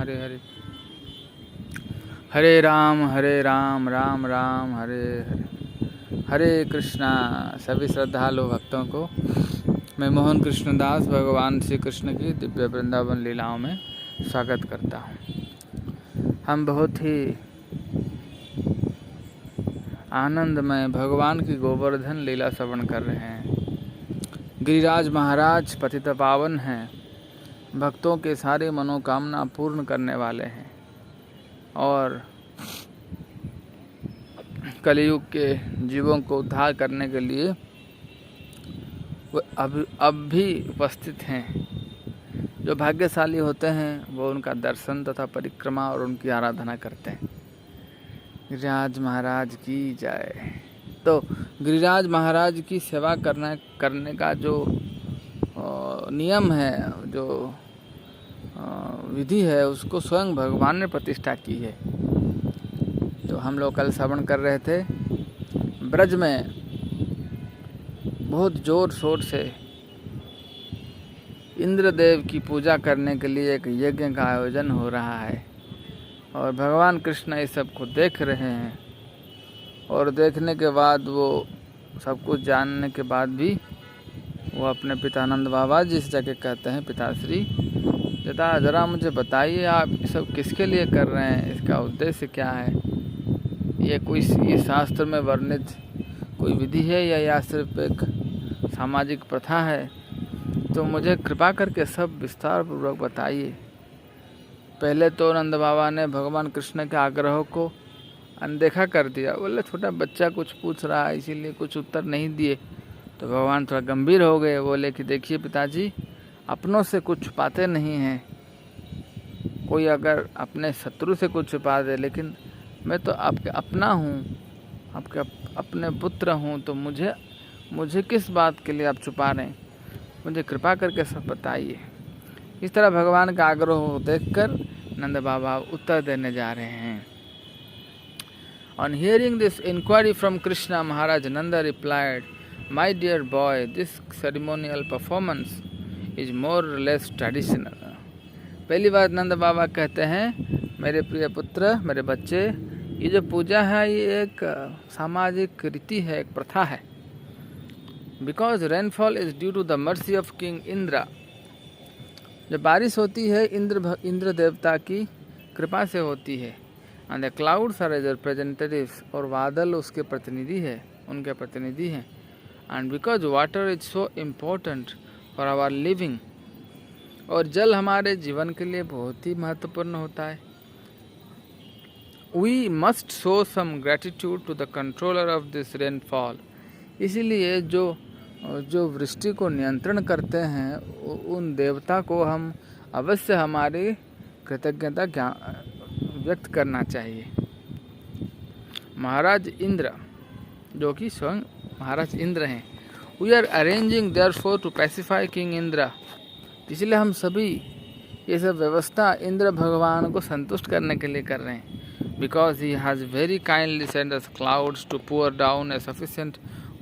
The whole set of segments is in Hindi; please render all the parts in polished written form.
हरे हरे, हरे राम राम राम हरे हरे, हरे कृष्णा। सभी श्रद्धालु भक्तों को मैं मोहन कृष्णदास भगवान श्री कृष्ण की दिव्य वृंदावन लीलाओं में स्वागत करता हूँ। हम बहुत ही आनंदमय भगवान की गोवर्धन लीला श्रवण कर रहे हैं। गिरिराज महाराज पतित पावन हैं, भक्तों के सारे मनोकामना पूर्ण करने वाले हैं और कलयुग के जीवों को उद्धार करने के लिए वो अब भी उपस्थित हैं। जो भाग्यशाली होते हैं वो उनका दर्शन तथा परिक्रमा और उनकी आराधना करते हैं। गिरिराज महाराज की जय। तो गिरिराज महाराज की सेवा करने का जो नियम है, जो विधि है, उसको स्वयं भगवान ने प्रतिष्ठा की है। तो हम लोग कल श्रवण कर रहे थे, ब्रज में बहुत जोर शोर से इंद्रदेव की पूजा करने के लिए एक यज्ञ का आयोजन हो रहा है और भगवान कृष्ण इस सब को देख रहे हैं। और देखने के बाद वो सब कुछ जानने के बाद भी वो अपने पितानंद बाबा जिस जगह कहते हैं, पिताश्री जरा मुझे बताइए, आप ये सब किसके लिए कर रहे हैं, इसका उद्देश्य क्या है, ये शास्त्र में वर्णित कोई विधि है या सिर्फ एक सामाजिक प्रथा है? तो मुझे कृपा करके सब विस्तार पूर्वक बताइए। पहले तो नंद बाबा ने भगवान कृष्ण के आग्रह को अनदेखा कर दिया। बोले छोटा बच्चा कुछ पूछ रहा है, इसीलिए कुछ उत्तर नहीं दिए। तो भगवान थोड़ा गंभीर हो गए, बोले कि देखिए पिताजी, अपनों से कुछ छुपाते नहीं हैं। कोई अगर अपने शत्रु से कुछ छुपा दे, लेकिन मैं तो आपके अपना हूँ, आपके अपने पुत्र हूँ, तो मुझे किस बात के लिए आप छुपा रहे हैं? मुझे कृपा करके सब बताइए। इस तरह भगवान का आग्रह देखकर नंद बाबा उत्तर देने जा रहे हैं। On hearing this inquiry from Krishna, Maharaj Nanda replied, "My dear boy, this ceremonial performance is more or less traditional." पहली बात नंद बाबा कहते हैं, मेरे प्रिय पुत्र, मेरे बच्चे, ये जो पूजा है ये एक सामाजिक रीति है, एक प्रथा है। Because rainfall is due to the mercy of King Indra. जब बारिश होती है इंद्र देवता की कृपा से होती है। And the clouds are his representatives, और बादल उसके प्रतिनिधि है, उनके प्रतिनिधि हैं। And because water is so important for our living, और जल हमारे जीवन के लिए बहुत ही महत्वपूर्ण होता है। We must show some gratitude to the controller of this rainfall. इसीलिए जो वृष्टि को नियंत्रण करते हैं उन देवता को हम अवश्य हमारी कृतज्ञता व्यक्त करना चाहिए। महाराज इंद्र, जो कि स्वयं महाराज इंद्र हैं, we are arranging therefore to pacify king Indra. इसलिए हम सभी ये सब व्यवस्था इंद्र भगवान को संतुष्ट करने के लिए कर रहे हैं। Because he has very kindly send us clouds to pour down a sufficient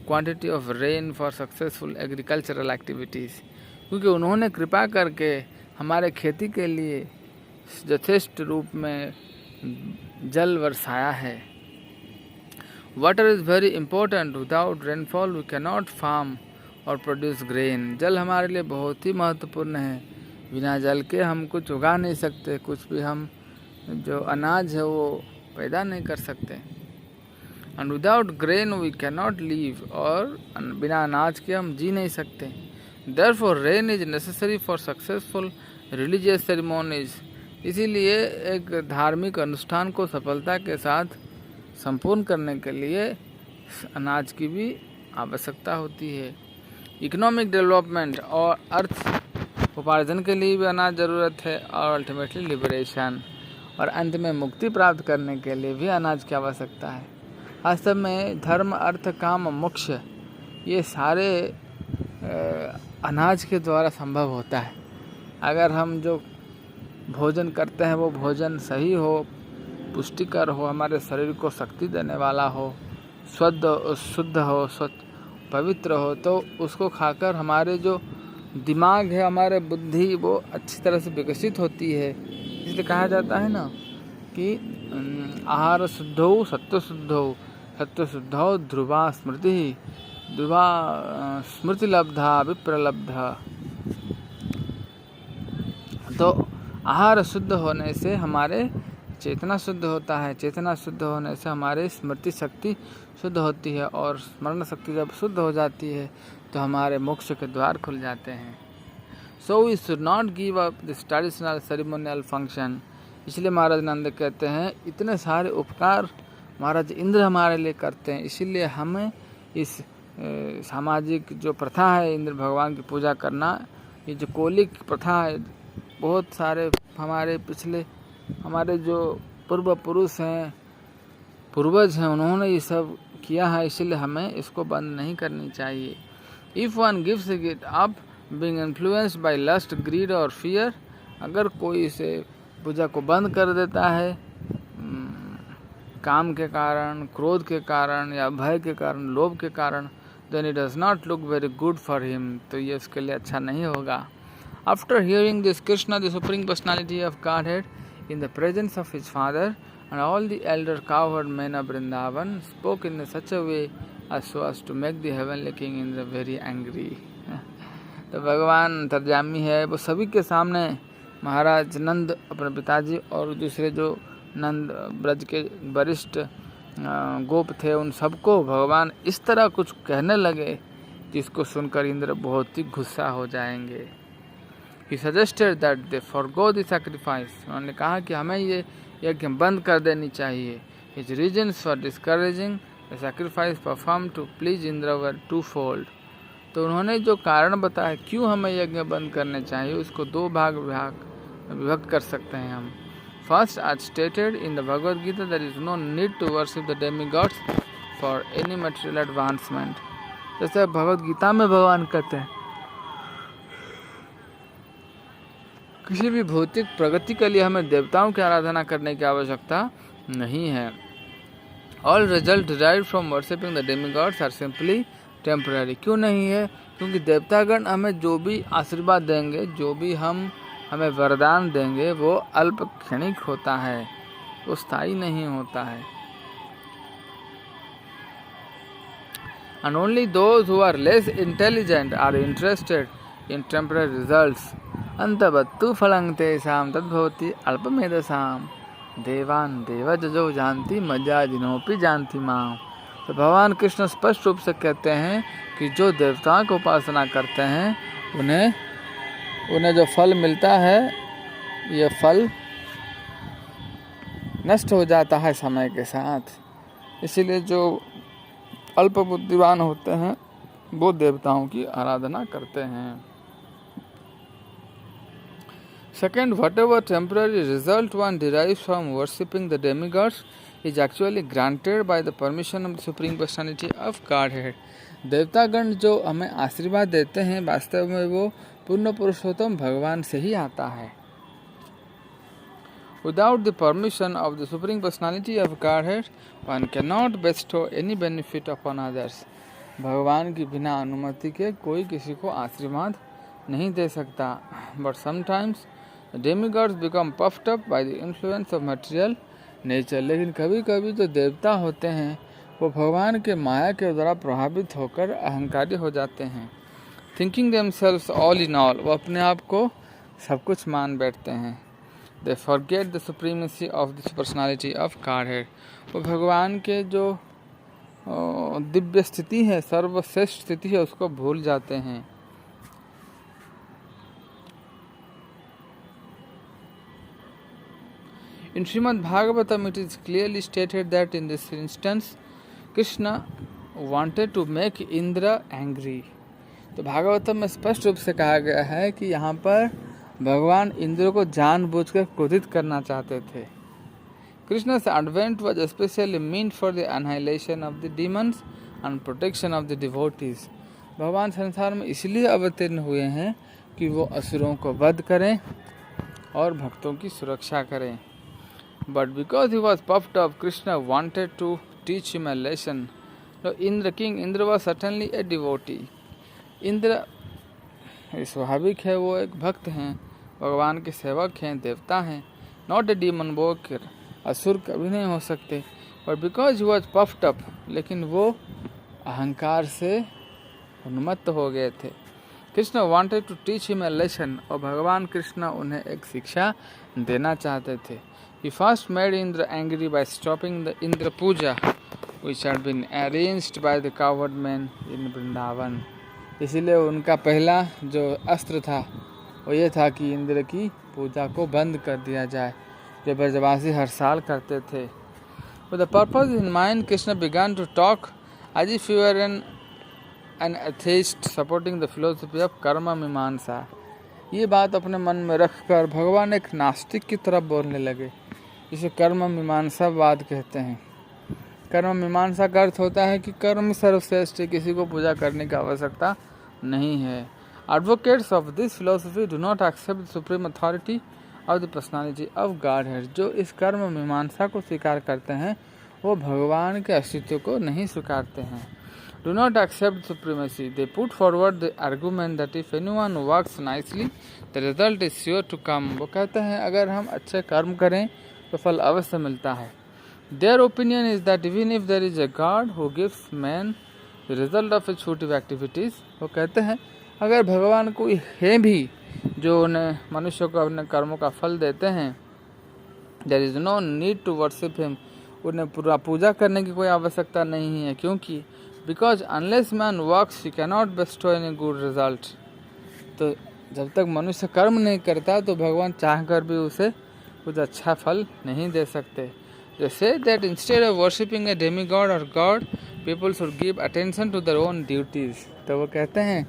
quantity of rain for successful agricultural activities। क्योंकि उन्होंने कृपा करके हमारे खेती के लिए यथेष्ट रूप में जल वर्षाया है। Water is very important, without rainfall we can not farm or produce grain. जल हमारे लिए बहुत ही महत्वपूर्ण है, बिना जल के हम कुछ उगा नहीं सकते, कुछ भी हम जो अनाज है वो पैदा नहीं कर सकते। And without grain we can not live, और बिना अनाज के हम जी नहीं सकते। Therefore rain is necessary for successful religious ceremonies. इसीलिए एक धार्मिक अनुष्ठान को सफलता के साथ संपूर्ण करने के लिए अनाज की भी आवश्यकता होती है। इकोनॉमिक डेवलपमेंट और अर्थ उपार्जन के लिए भी अनाज ज़रूरत है, और अल्टीमेटली लिबरेशन और अंत में मुक्ति प्राप्त करने के लिए भी अनाज की आवश्यकता है। वास्तव में धर्म, अर्थ, काम, मोक्ष ये सारे अनाज के द्वारा संभव होता है। अगर हम जो भोजन करते हैं वो भोजन सही हो, पुष्टिकर हो, हमारे शरीर को शक्ति देने वाला हो, शुद्ध हो, पवित्र हो, तो उसको खाकर हमारे जो दिमाग है, हमारे बुद्धि वो अच्छी तरह से विकसित होती है। इसलिए कहा जाता है ना कि आहार शुद्धौ सत्व शुद्धौ, सत्व शुद्धौ ध्रुवा स्मृति, ध्रुवा स्मृति लब्धा विप्रलब्धा। तो आहार शुद्ध होने से हमारे चेतना शुद्ध होता है, चेतना शुद्ध होने से हमारे स्मृति शक्ति शुद्ध होती है, और स्मरण शक्ति जब शुद्ध हो जाती है तो हमारे मोक्ष के द्वार खुल जाते हैं। So we should not give up this traditional ceremonial function. इसलिए महाराज नंद कहते हैं इतने सारे उपकार महाराज इंद्र हमारे लिए करते हैं, इसीलिए हमें इस सामाजिक जो प्रथा है इंद्र भगवान की पूजा करना, ये जो कौलिक प्रथा है, बहुत सारे हमारे पिछले हमारे जो पूर्व पुरुष हैं, पूर्वज हैं, उन्होंने ये सब किया है, इसीलिए हमें इसको बंद नहीं करनी चाहिए। If one gives it up being influenced by lust, greed or fear, अगर कोई इसे पूजा को बंद कर देता है काम के कारण, क्रोध के कारण या भय के कारण, लोभ के कारण, then it does not look very good for him, तो ये उसके लिए अच्छा नहीं होगा। After hearing this, Krishna, the Supreme Personality of Godhead, in the presence of his father and all the elder cowherd men of Vrindavan, spoke in such a way as so as to make the heavenly king Indra very angry. तो भगवान अंतर्यामी है, वो सभी के सामने महाराज नंद अपने पिताजी और दूसरे जो नंद ब्रज के वरिष्ठ गोप थे, उन सबको भगवान इस तरह कुछ कहने लगे जिसको सुनकर इंद्र बहुत ही गुस्सा हो जाएंगे। He suggested that they forgo the sacrifice. उन्होंने कहा कि हमें ये यज्ञ बंद कर देनी चाहिए। His reasons for discouraging the sacrifice performed to please Indra were twofold. तो उन्होंने जो कारण बताया क्यों हमें यज्ञ बंद करने चाहिए, उसको दो भाग विभक्त कर सकते हैं हम। First, as stated in the Bhagavad Gita, there is no need to worship the demigods for any material advancement. जैसे भगवद गीता में भगवान कहते हैं किसी भी भौतिक प्रगति के लिए हमें देवताओं की आराधना करने की आवश्यकता नहीं है। All results derived from worshipping the demigods are simply temporary. क्यों नहीं है? क्योंकि देवतागण हमें जो भी आशीर्वाद देंगे, जो भी हमें वरदान देंगे, वो अल्प क्षणिक होता है, वो स्थायी नहीं होता है। And only those who are less intelligent are interested in temporary results. अंतवत्तु फलं तेषां तद्भवति अल्पमेधसाम् देवान् देवजजो जानति मज्जाजिनोऽपि जानति माम्। तो भगवान कृष्ण स्पष्ट रूप से कहते हैं कि जो देवताओं की उपासना करते हैं उन्हें जो फल मिलता है, ये फल नष्ट हो जाता है समय के साथ। इसीलिए जो अल्प बुद्धिवान होते हैं वो देवताओं की आराधना करते हैं। Second, whatever temporary result one derives from worshipping the demigods is actually granted by the permission of the Supreme Personality of Godhead. देवतागण जो हमें आशीर्वाद देते हैं, वास्तव में वो पूर्ण पुरुषोत्तम भगवान से ही आता है। Without the permission of the Supreme Personality of Godhead, one cannot bestow any benefit upon others. भगवान की बिना अनुमति के कोई किसी को आशीर्वाद नहीं दे सकता। But sometimes the demigods become puffed up by the influence of material nature. लेकिन कभी कभी जो देवता होते हैं वो भगवान के माया के द्वारा प्रभावित होकर अहंकारी हो जाते हैं। Thinking themselves all in all, वो अपने आप को सब कुछ मान बैठते हैं। They forget the supremacy of this personality of Godhead. वो भगवान के जो दिव्य स्थिति है, सर्वश्रेष्ठ स्थिति है, उसको भूल जाते हैं। In Srimad Bhagavatam, it is clearly stated that in this instance, Krishna wanted to make Indra angry. तो भागवतम में स्पष्ट रूप से कहा गया है कि यहाँ पर भगवान इंद्र को जानबूझकर क्रोधित करना चाहते थे। Krishna's advent was especially meant for the annihilation of the demons and protection of the devotees. भगवान संसार में इसलिए अवतीर्ण हुए हैं कि वो असुरों को वध करें और भक्तों की सुरक्षा करें। But because he was puffed up, Krishna wanted to teach him a lesson. So King Indra was certainly a devotee. Indra स्वाभाविक है, वो एक भक्त हैं, भगवान के सेवक हैं, देवता हैं, नॉट ए डीमन, वो असुर कभी नहीं हो सकते, but because he was puffed up, लेकिन वो अहंकार से उन्मत्त हो गए थे। Krishna wanted to teach him a lesson, और भगवान कृष्ण उन्हें एक शिक्षा देना चाहते थे। He first made Indra angry by stopping the Indra puja which had been arranged by the coward men in Vrindavan. इसीलिए उनका पहला जो अस्त्र था वो ये था कि इंद्र की पूजा को बंद कर दिया जाए, जो ब्रजवासी हर साल करते थे। With the purpose in mind, Krishna began to talk as if he were an atheist supporting the philosophy of कर्म मीमांसा। ये बात अपने मन में रखकर भगवान एक नास्तिक की तरफ बोलने लगे, जिसे कर्म मीमांसावाद कहते हैं। कर्म मीमांसा का अर्थ होता है कि कर्म सर्वश्रेष्ठ, किसी को पूजा करने की आवश्यकता नहीं है। Advocates of this philosophy do not accept the supreme authority of the personality of Godhead। जो इस कर्म मीमांसा को स्वीकार करते हैं वो भगवान के अस्तित्व को नहीं स्वीकारते हैं। Do not accept supremacy. They put forward the argument that if anyone works nicely, the result is sure to come। वो कहते हैं अगर हम अच्छे कर्म करें तो फल अवश्य मिलता है। Their opinion is that even if there is a God who gives man the result of his fruitive activities, वो कहते हैं अगर भगवान कोई है भी जो उन्हें मनुष्य को अपने कर्मों का फल देते हैं, there is no need to worship him। उन्हें पूरा पूजा करने की कोई आवश्यकता नहीं है, क्योंकि because unless man works he cannot bestow any good result। तो जब तक मनुष्य कर्म नहीं करता तो भगवान चाहकर भी उसे कुछ अच्छा फल नहीं दे सकते। They say that instead of worshipping a demigod or god, people should give attention to their own duties। तो वो कहते हैं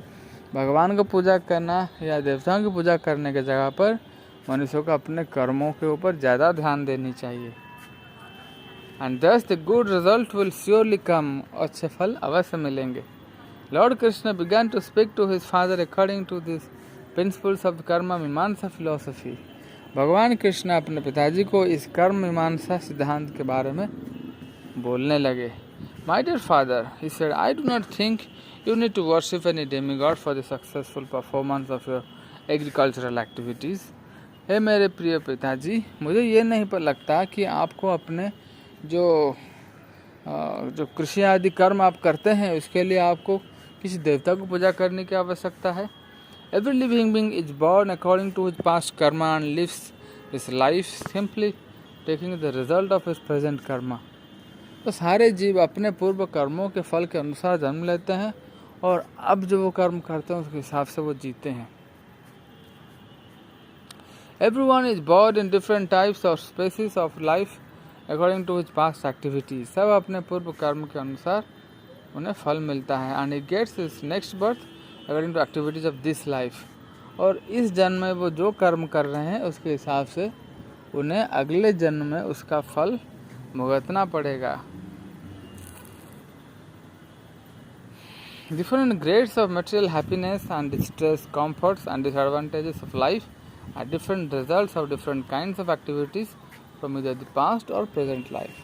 भगवान को पूजा करना या देवताओं की पूजा करने के जगह पर मनुष्यों को अपने कर्मों के ऊपर ज़्यादा ध्यान देनी चाहिए। And thus the good result will surely come। अच्छे फल अवश्य मिलेंगे। Lord Krishna began to speak to his father according to these principles of the karma मीमांसा philosophy। भगवान कृष्ण अपने पिताजी को इस कर्म मीमांसा सिद्धांत के बारे में बोलने लगे। My dear father, he said, I do not think you need to worship any demigod for the successful performance of your agricultural activities। हे मेरे प्रिय पिताजी, मुझे ये नहीं पर लगता कि आपको अपने जो कृषि आदि कर्म आप करते हैं उसके लिए आपको किसी देवता को पूजा करने की आवश्यकता है। Every living being is born according to his past karma and lives his life simply taking the result of his present karma। तो सारे जीव अपने पूर्व कर्मों के फल के अनुसार जन्म लेते हैं और अब जो वो कर्म करते हैं उसके हिसाब से वो जीते हैं। Everyone is born in different types or species of life according to his past activities। सब अपने पूर्व कर्म के अनुसार उन्हें फल मिलता है। And he gets his next birth according to activities of this life। और इस जन्म में वो जो कर्म कर रहे हैं उसके हिसाब से उन्हें अगले जन्म में उसका फल भुगतना पड़ेगा। Different grades of material happiness and distress, comforts and disadvantages of life are different results of different kinds of activities from either the past or present life।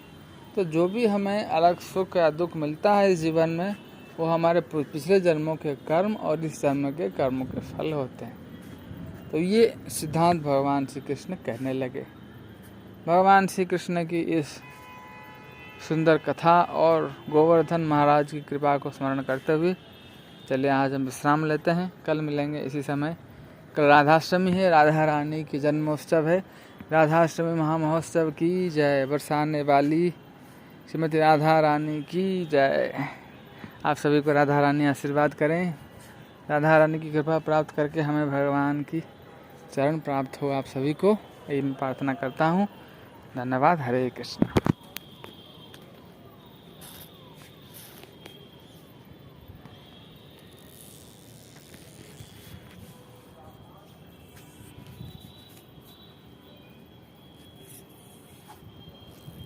तो जो भी हमें अलग सुख या दुख मिलता है इस जीवन में वो हमारे पिछले जन्मों के कर्म और इस जन्म के कर्मों के फल होते हैं। तो ये सिद्धांत भगवान श्री कृष्ण कहने लगे। भगवान श्री कृष्ण की इस सुंदर कथा और गोवर्धन महाराज की कृपा को स्मरण करते हुए चलिए आज हम विश्राम लेते हैं। कल मिलेंगे इसी समय। कल राधाष्टमी है, राधा रानी की जन्मोत्सव है। राधाष्टमी महामहोत्सव की जय। बरसाने वाली श्रीमती राधा रानी की जय। आप सभी को राधा रानी आशीर्वाद करें। राधा रानी की कृपा प्राप्त करके हमें भगवान की चरण प्राप्त हो। आप सभी को यही मैं प्रार्थना करता हूँ। धन्यवाद। हरे कृष्ण।